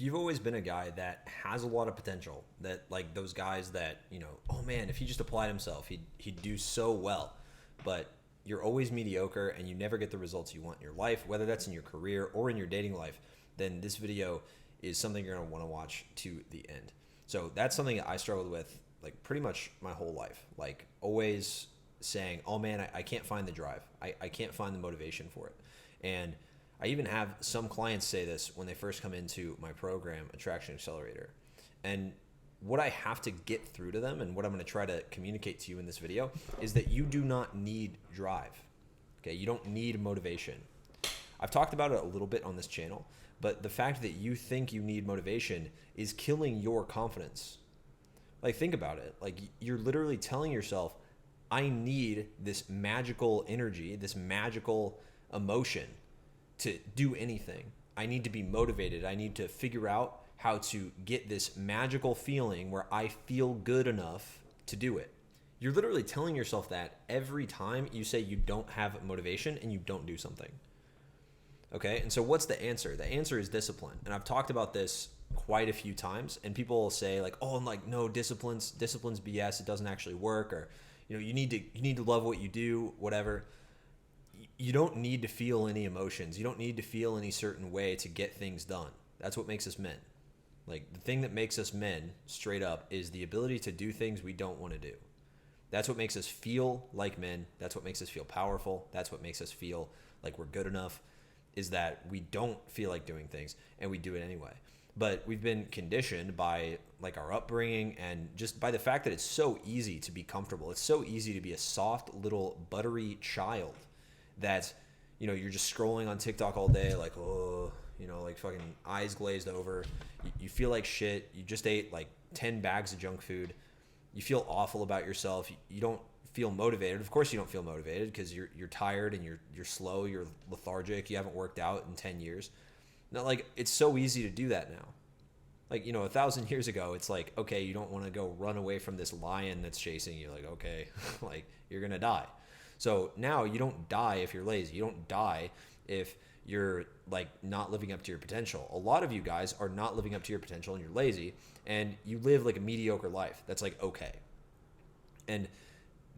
you've always been a guy that has a lot of potential, that like those guys that, oh man, if he just applied himself, he'd do so well, but you're always mediocre and you never get the results you want in your life, whether that's in your career or in your dating life, then this video is something you're going to want to watch to the end. So that's something that I struggled with like pretty much my whole life. Like always saying, oh man, I can't find the drive. I can't find the motivation for it. And I even have some clients say this when they first come into my program, Attraction Accelerator. And what I have to get through to them and what I'm going to try to communicate to you in this video is that you do not need drive. Okay, you don't need motivation. I've talked about it a little bit on this channel, but the fact that you think you need motivation is killing your confidence. Like, think about it. Like, you're literally telling yourself, I need this magical energy, this magical emotion to do anything. I need to be motivated. I need to figure out how to get this magical feeling where I feel good enough to do it. You're literally telling yourself that every time you say you don't have motivation and you don't do something. Okay, and so what's the answer? The answer is discipline. And I've talked about this quite a few times, and people will say like, oh, I'm like, no, discipline's BS, it doesn't actually work, or you need to love what you do, whatever. You don't need to feel any emotions. You don't need to feel any certain way to get things done. That's what makes us men. Like, the thing that makes us men, straight up, is the ability to do things we don't want to do. That's what makes us feel like men. That's what makes us feel powerful. That's what makes us feel like we're good enough, is that we don't feel like doing things and we do it anyway. But we've been conditioned by like our upbringing and just by the fact that it's so easy to be comfortable. It's so easy to be a soft little buttery child that, you're just scrolling on TikTok all day like, oh, like fucking eyes glazed over. You feel like shit. You just ate like 10 bags of junk food. You feel awful about yourself. You don't feel motivated. Of course you don't feel motivated because you're tired and you're slow, you're lethargic, you haven't worked out in 10 years. Now, like, it's so easy to do that now. Like, 1,000 years ago, it's like, okay, you don't want to go run away from this lion that's chasing you. Like, okay, like, you're going to die. So now you don't die if you're lazy. You don't die if you're like not living up to your potential. A lot of you guys are not living up to your potential and you're lazy and you live like a mediocre life. That's like, okay. And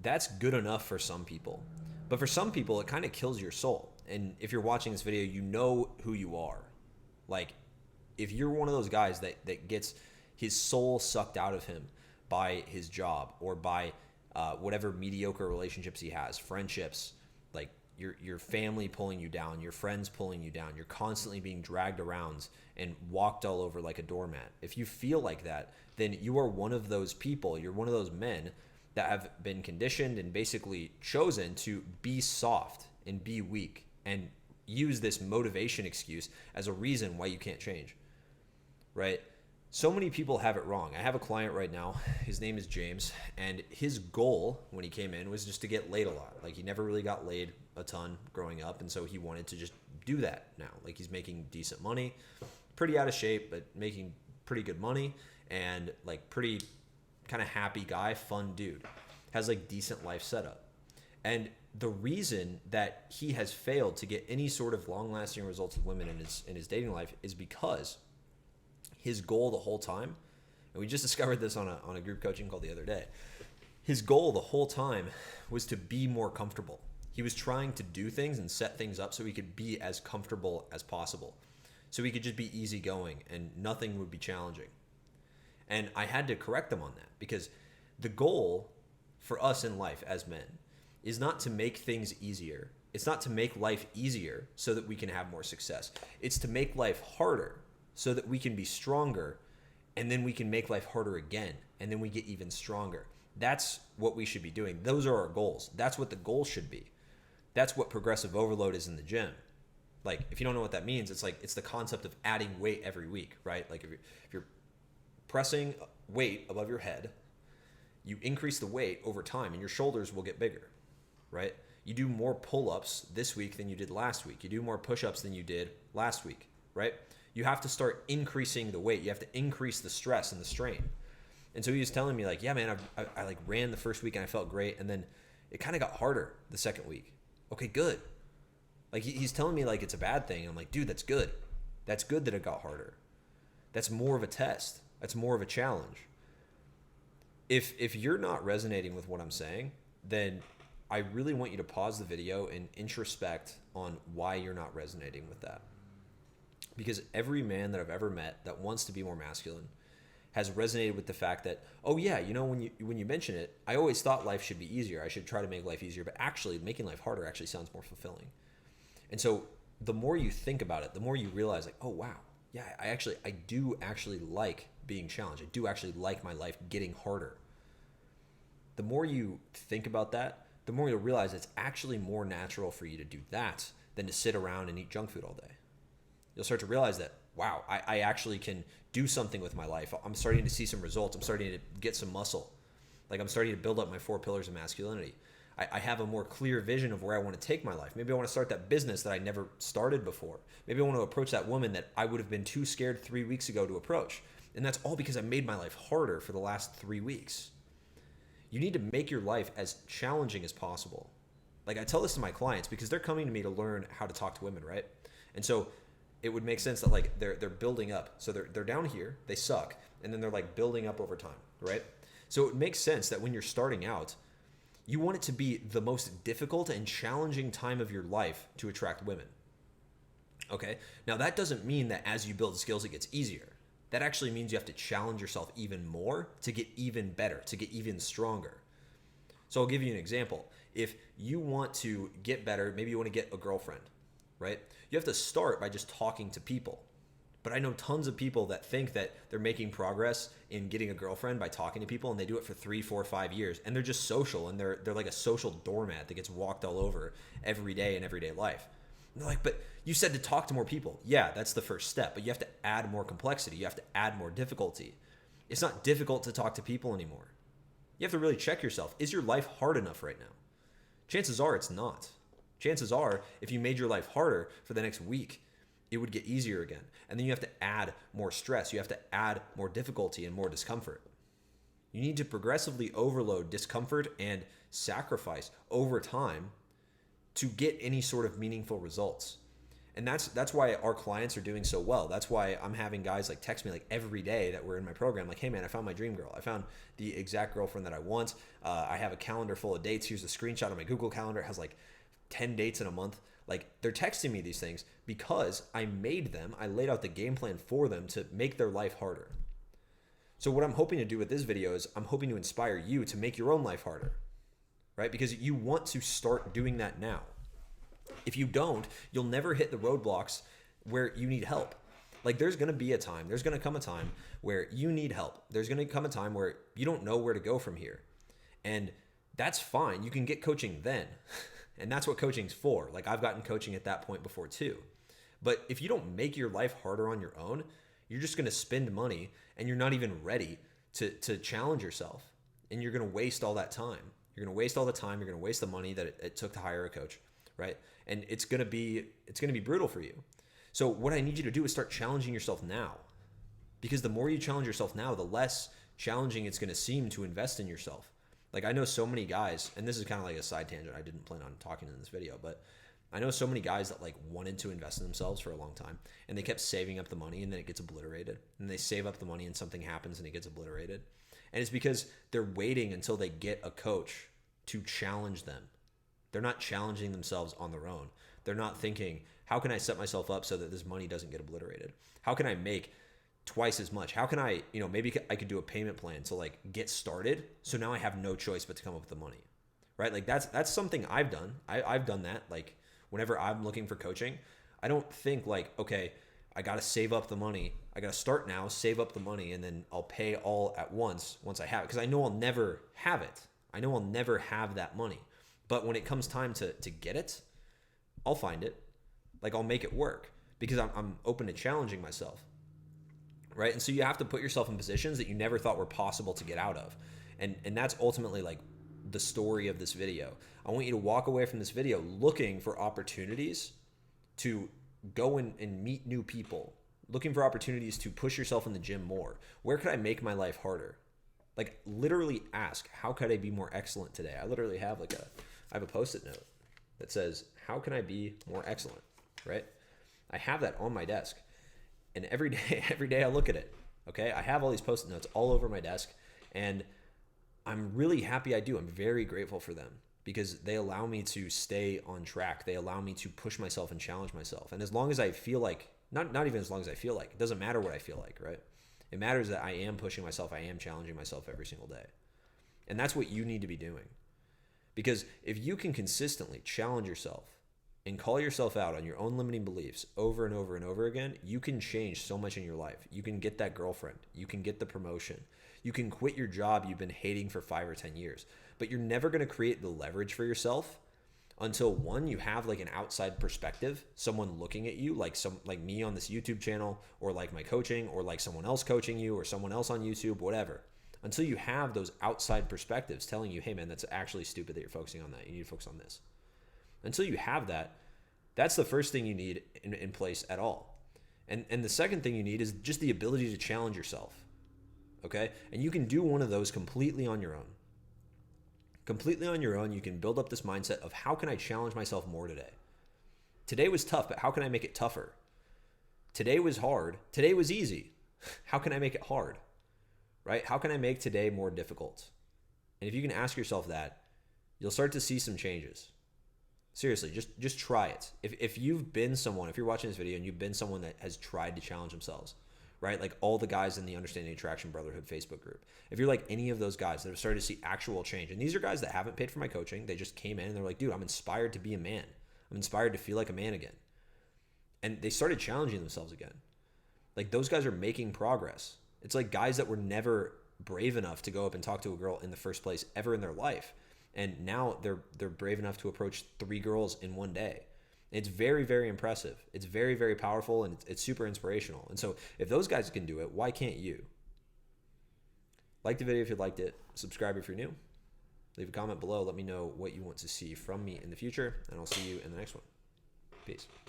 that's good enough for some people. But for some people, it kind of kills your soul. And if you're watching this video, you know who you are. Like, if you're one of those guys that gets his soul sucked out of him by his job or by whatever mediocre relationships he has, friendships, like your family pulling you down, your friends pulling you down, you're constantly being dragged around and walked all over like a doormat. If you feel like that, then you are one of those people. You're one of those men that have been conditioned and basically chosen to be soft and be weak and use this motivation excuse as a reason why you can't change, right? So many people have it wrong. I have a client right now, his name is James, and his goal when he came in was just to get laid a lot. Like, he never really got laid a ton growing up, and so he wanted to just do that now. Like, he's making decent money, pretty out of shape, but making pretty good money, and like pretty kind of happy guy, fun dude, has like decent life setup. And the reason that he has failed to get any sort of long-lasting results with women in his dating life is because his goal the whole time, and we just discovered this on a group coaching call the other day, his goal the whole time was to be more comfortable. He was trying to do things and set things up so he could be as comfortable as possible, so he could just be easygoing and nothing would be challenging. And I had to correct them on that, because the goal for us in life as men is not to make things easier. It's not to make life easier so that we can have more success. It's to make life harder so that we can be stronger, and then we can make life harder again, and then we get even stronger. That's what we should be doing. Those are our goals. That's what the goal should be. That's what progressive overload is in the gym. Like, if you don't know what that means, it's like, it's the concept of adding weight every week, right? Like, if you're pressing weight above your head, you increase the weight over time and your shoulders will get bigger, right? You do more pull-ups this week than you did last week. You do more push-ups than you did last week, right? You have to start increasing the weight. You have to increase the stress and the strain. And so he was telling me like, yeah, man, I like ran the first week and I felt great. And then it kind of got harder the second week. Okay, good. Like, he's telling me like it's a bad thing. I'm like, dude, that's good. That's good that it got harder. That's more of a test. That's more of a challenge. If you're not resonating with what I'm saying, then I really want you to pause the video and introspect on why you're not resonating with that. Because every man that I've ever met that wants to be more masculine has resonated with the fact that, oh yeah, when you mention it, I always thought life should be easier. I should try to make life easier, but actually making life harder actually sounds more fulfilling. And so the more you think about it, the more you realize like, oh wow, yeah, I do actually like being challenged. I do actually like my life getting harder. The more you think about that, the more you'll realize it's actually more natural for you to do that than to sit around and eat junk food all day. You'll start to realize that, wow, I actually can do something with my life. I'm starting to see some results. I'm starting to get some muscle. Like I'm starting to build up my 4 pillars of masculinity. I have a more clear vision of where I want to take my life. Maybe I want to start that business that I never started before. Maybe I want to approach that woman that I would have been too scared 3 weeks ago to approach. And that's all because I made my life harder for the last 3 weeks. You need to make your life as challenging as possible. Like I tell this to my clients because they're coming to me to learn how to talk to women, right? And so it would make sense that like they're building up. So they're down here, they suck, and then they're like building up over time, right? So it makes sense that when you're starting out, you want it to be the most difficult and challenging time of your life to attract women. Okay? Now that doesn't mean that as you build skills it gets easier. That actually means you have to challenge yourself even more to get even better, to get even stronger. So I'll give you an example. If you want to get better, maybe you want to get a girlfriend, right? You have to start by just talking to people. But I know tons of people that think that they're making progress in getting a girlfriend by talking to people, and they do it for 3, 4, 5 years, and they're just social, and they're like a social doormat that gets walked all over every day in everyday life. And they're like, but you said to talk to more people. Yeah, that's the first step, but you have to add more complexity. You have to add more difficulty. It's not difficult to talk to people anymore. You have to really check yourself. Is your life hard enough right now? Chances are it's not. Chances are if you made your life harder for the next week, it would get easier again. And then you have to add more stress. You have to add more difficulty and more discomfort. You need to progressively overload discomfort and sacrifice over time to get any sort of meaningful results. And that's why our clients are doing so well. That's why I'm having guys like text me like every day that we're in my program, like, hey man, I found my dream girl. I found the exact girlfriend that I want. I have a calendar full of dates. Here's a screenshot of my Google Calendar. It has like 10 dates in a month. Like they're texting me these things because I made them. I laid out the game plan for them to make their life harder. So what I'm hoping to do with this video is I'm hoping to inspire you to make your own life harder, right? Because you want to start doing that now. If you don't, you'll never hit the roadblocks where you need help. Like there's going to come a time where you need help. There's going to come a time where you don't know where to go from here. And that's fine. You can get coaching then. And that's what coaching's for. Like I've gotten coaching at that point before too. But if you don't make your life harder on your own, you're just going to spend money and you're not even ready to challenge yourself. And you're going to waste all that time. You're going to waste all the time. You're going to waste the money that it took to hire a coach, right? And it's going to be brutal for you. So what I need you to do is start challenging yourself now. Because the more you challenge yourself now, the less challenging it's going to seem to invest in yourself. Like I know so many guys, and this is kind of like a side tangent. I didn't plan on talking in this video, but I know so many guys that like wanted to invest in themselves for a long time, and they kept saving up the money, and then it gets obliterated. And they save up the money, and something happens, and it gets obliterated. And it's because they're waiting until they get a coach to challenge them. They're not challenging themselves on their own. They're not thinking, how can I set myself up so that this money doesn't get obliterated? How can I make twice as much? How can I, maybe I could do a payment plan to like get started. So now I have no choice but to come up with the money, right? Like that's something I've done. I've done that. Like whenever I'm looking for coaching, I don't think like, okay, I got to save up the money. I got to start now, save up the money, and then I'll pay all at once I have it. Because I know I'll never have it. I know I'll never have that money. But when it comes time to get it, I'll find it. Like I'll make it work because I'm open to challenging myself. Right? And so you have to put yourself in positions that you never thought were possible to get out of. And that's ultimately like the story of this video. I want you to walk away from this video looking for opportunities to go and meet new people, looking for opportunities to push yourself in the gym more. Where could I make my life harder? Like literally ask, how could I be more excellent today? I literally have I have a Post-it note that says, how can I be more excellent? Right? I have that on my desk. And every day, every day I look at it. Okay, I have all these post-it notes all over my desk, and I'm really happy I do. I'm very grateful for them because they allow me to stay on track. They allow me to push myself and challenge myself. And as long as I feel like, not even as long as I feel like, it doesn't matter what I feel like, right? It matters that I am pushing myself. I am challenging myself every single day. And that's what you need to be doing. Because if you can consistently challenge yourself and call yourself out on your own limiting beliefs over and over and over again, you can change so much in your life. You can get that girlfriend. You can get the promotion. You can quit your job you've been hating for 5 or 10 years. But you're never going to create the leverage for yourself until, one, you have like an outside perspective, someone looking at you, like me on this YouTube channel, or like my coaching, or like someone else coaching you, or someone else on YouTube, whatever. Until you have those outside perspectives telling you, hey man, that's actually stupid that you're focusing on that. You need to focus on this. Until you have that, that's the first thing you need in place at all. And the second thing you need is just the ability to challenge yourself. Okay? And you can do one of those completely on your own. Completely on your own, you can build up this mindset of how can I challenge myself more today? Today was tough, but how can I make it tougher? Today was hard. Today was easy. How can I make it hard? Right? How can I make today more difficult? And if you can ask yourself that, you'll start to see some changes. Seriously, just try it. If you've been someone, if you're watching this video and you've been someone that has tried to challenge themselves, right? Like all the guys in the Understanding Attraction Brotherhood Facebook group. If you're like any of those guys that have started to see actual change, and these are guys that haven't paid for my coaching, they just came in and they're like, dude, I'm inspired to be a man. I'm inspired to feel like a man again. And they started challenging themselves again. Like those guys are making progress. It's like guys that were never brave enough to go up and talk to a girl in the first place ever in their life. And now they're brave enough to approach 3 girls in one day. It's very, very impressive. It's very, very powerful, and it's super inspirational. And so if those guys can do it, why can't you? Like the video if you liked it. Subscribe if you're new. Leave a comment below. Let me know what you want to see from me in the future, and I'll see you in the next one. Peace.